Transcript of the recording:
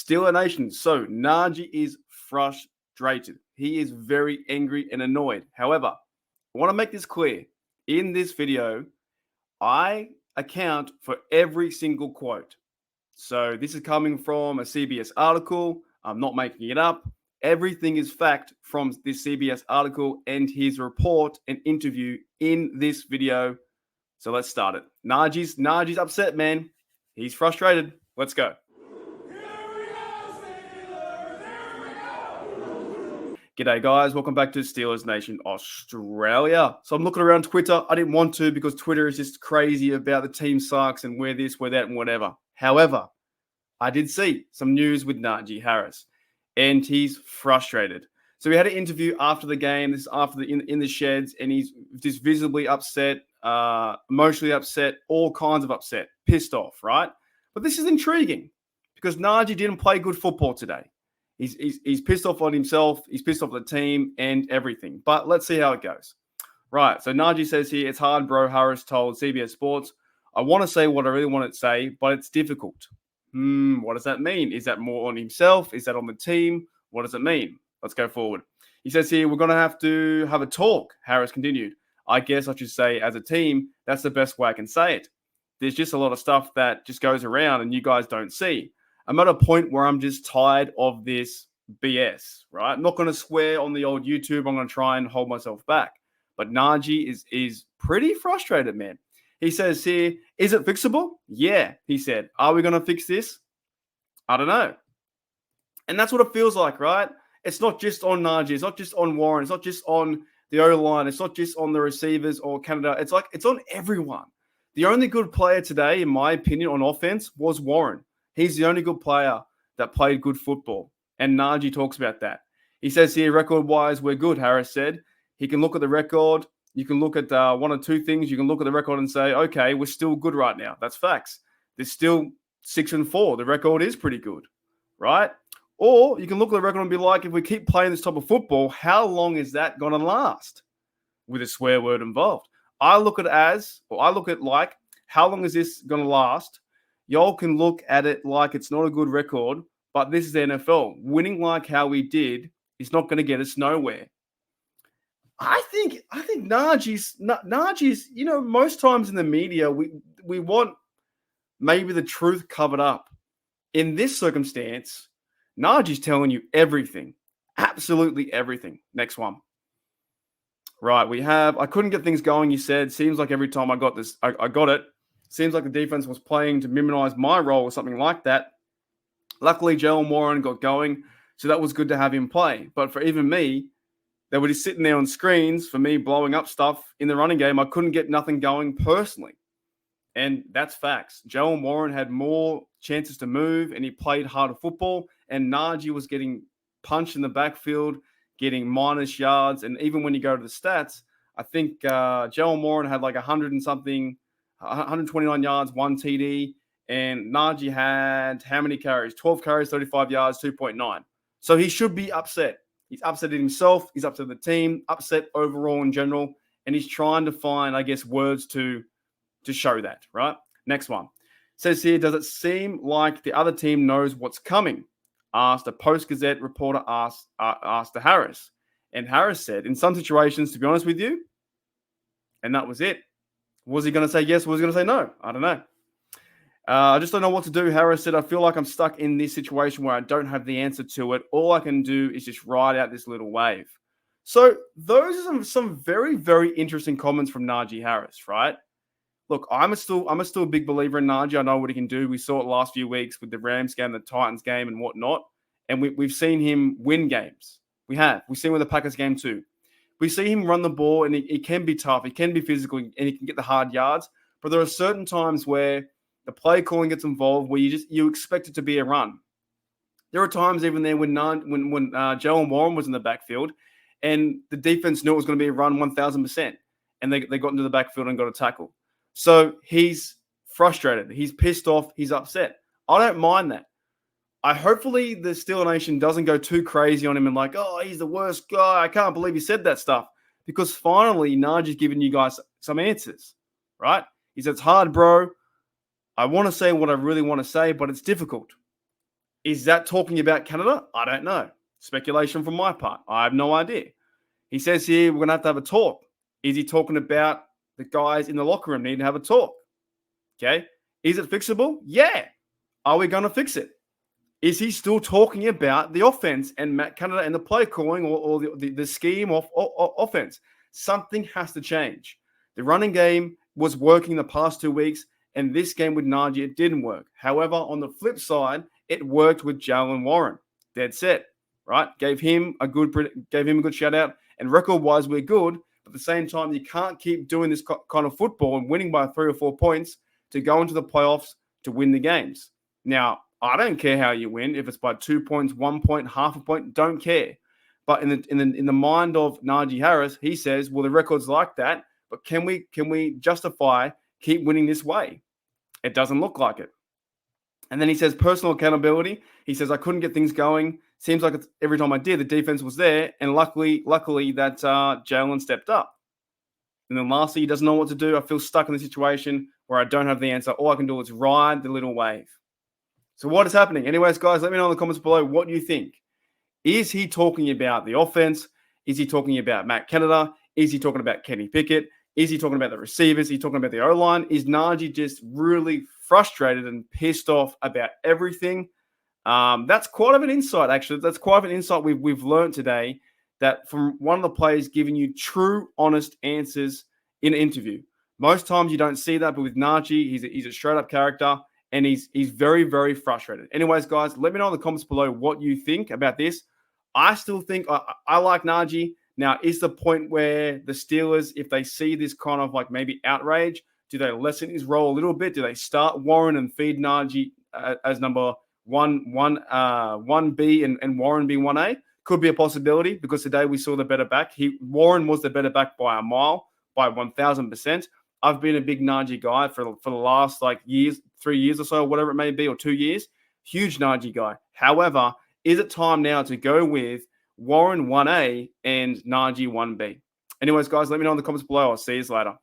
Steeler Nation. So Najee is frustrated. He is very angry and annoyed. However, I want to make this clear. In this video, I account for every single quote. So this is coming from a CBS article. I'm not making it up. Everything is fact from this CBS article and his report and interview in this video. So let's start it. Najee's upset, man. He's frustrated. Let's go. G'day, guys. Welcome back to Steelers Nation Australia. So I'm looking around Twitter. I didn't want to because Twitter is just crazy about the team sucks and we're this, we're that, and whatever. However, I did see some news with Najee Harris, and he's frustrated. So we had an interview after the game. This is after in the sheds, and he's just visibly upset, emotionally upset, all kinds of upset, pissed off, right? But this is intriguing because Najee didn't play good football today. He's pissed off on himself. He's pissed off the team and everything. But let's see how it goes. Right. So Najee says here, it's hard, bro. Harris told CBS Sports, I want to say what I really want to say, but it's difficult. What does that mean? Is that more on himself? Is that on the team? What does it mean? Let's go forward. He says here, we're going to have a talk. Harris continued. I guess I should say as a team, that's the best way I can say it. There's just a lot of stuff that just goes around and you guys don't see. I'm at a point where I'm just tired of this BS, right? I'm not going to swear on the old YouTube. I'm going to try and hold myself back. But Najee is pretty frustrated, man. He says here, is it fixable? Yeah, he said. Are we going to fix this? I don't know. And that's what it feels like, right? It's not just on Najee. It's not just on Warren. It's not just on the O-line. It's not just on the receivers or Canada. It's on everyone. The only good player today, in my opinion, on offense was Warren. He's the only good player that played good football. And Najee talks about that. He says here, record-wise, we're good, Harris said. He can look at the record. You can look at one or two things. You can look at the record and say, okay, we're still good right now. That's facts. There's still 6-4. The record is pretty good, right? Or you can look at the record and be like, if we keep playing this type of football, how long is that going to last? With a swear word involved. I look at like, how long is this going to last? Y'all can look at it like it's not a good record, but this is the NFL. Winning like how we did is not going to get us nowhere. I think Najee's, most times in the media, we want maybe the truth covered up. In this circumstance, Najee's telling you everything, absolutely everything. Next one. Right, I couldn't get things going, you said. Seems like every time I got this, I got it. Seems like the defense was playing to minimize my role or something like that. Luckily, Jalen Warren got going, so that was good to have him play. But for even me, they were just sitting there on screens for me blowing up stuff in the running game. I couldn't get nothing going personally. And that's facts. Jalen Warren had more chances to move, and he played harder football. And Najee was getting punched in the backfield, getting minus yards. And even when you go to the stats, I think Jalen Warren had like 129 yards, 1 TD, and Najee had how many carries? 12 carries, 35 yards, 2.9. So he should be upset. He's upset at himself. He's upset at the team, upset overall in general, and he's trying to find, I guess, words to show that, right? Next one. Says here, does it seem like the other team knows what's coming? Asked a Post-Gazette reporter asked to Harris. And Harris said, in some situations, to be honest with you, and that was it. Was he going to say yes? Was he going to say no? I don't know. I just don't know what to do. Harris said, I feel like I'm stuck in this situation where I don't have the answer to it. All I can do is just ride out this little wave. So those are some very, very interesting comments from Najee Harris, right? Look, I'm still a big believer in Najee. I know what he can do. We saw it last few weeks with the Rams game, the Titans game, and whatnot. And we've seen him win games. We have. We've seen with the Packers game too. We see him run the ball, and he can be tough. He can be physical, and he can get the hard yards. But there are certain times where the play calling gets involved, where you expect it to be a run. There are times even there when Jalen Warren was in the backfield, and the defense knew it was going to be a run 1,000%, and they got into the backfield and got a tackle. So he's frustrated. He's pissed off. He's upset. I don't mind that. Hopefully the Steeler Nation doesn't go too crazy on him and like, oh, he's the worst guy. I can't believe he said that stuff. Because finally, Najee's giving you guys some answers, right? He said, it's hard, bro. I want to say what I really want to say, but it's difficult. Is that talking about Canada? I don't know. Speculation from my part. I have no idea. He says here we're going to have a talk. Is he talking about the guys in the locker room needing to have a talk? Okay. Is it fixable? Yeah. Are we going to fix it? Is he still talking about the offense and Matt Canada and the play calling or the scheme of offense? Something has to change. The running game was working the past 2 weeks, and this game with Najee, it didn't work. However, on the flip side, it worked with Jalen Warren. Dead set, right? Gave him a good shout out. And record-wise, we're good. But at the same time, you can't keep doing this kind of football and winning by 3 or 4 points to go into the playoffs to win the games. Now, I don't care how you win. If it's by 2 points, 1 point, half a point, don't care. But in the mind of Najee Harris, he says, well, the record's like that, but can we justify keep winning this way? It doesn't look like it. And then he says personal accountability. He says, I couldn't get things going. Seems like every time I did, the defense was there. And luckily that Jalen stepped up. And then lastly, he doesn't know what to do. I feel stuck in the situation where I don't have the answer. All I can do is ride the little wave. So what is happening? Anyways, guys, let me know in the comments below what you think. Is he talking about the offense? Is he talking about Matt Canada? Is he talking about Kenny Pickett? Is he talking about the receivers? Is he talking about the O-line? Is Najee just really frustrated and pissed off about everything? That's quite of an insight, actually. That's quite of an insight we've learned today, that from one of the players giving you true, honest answers in an interview. Most times you don't see that, but with Najee, he's a straight-up character, and he's very, very frustrated. Anyways, guys, let me know in the comments below what you think about this. I still think I like Najee. Now, is the point where the Steelers, if they see this kind of like maybe outrage, do they lessen his role a little bit? Do they start Warren and feed Najee as number 1B and Warren being 1A? Could be a possibility because today we saw the better back. Warren was the better back by a mile, by 1,000%. I've been a big Najee guy for the last 3 years or so, whatever it may be, or 2 years. Huge Najee guy. However, is it time now to go with Warren 1A and Najee 1B? Anyways, guys, let me know in the comments below. I'll see you later.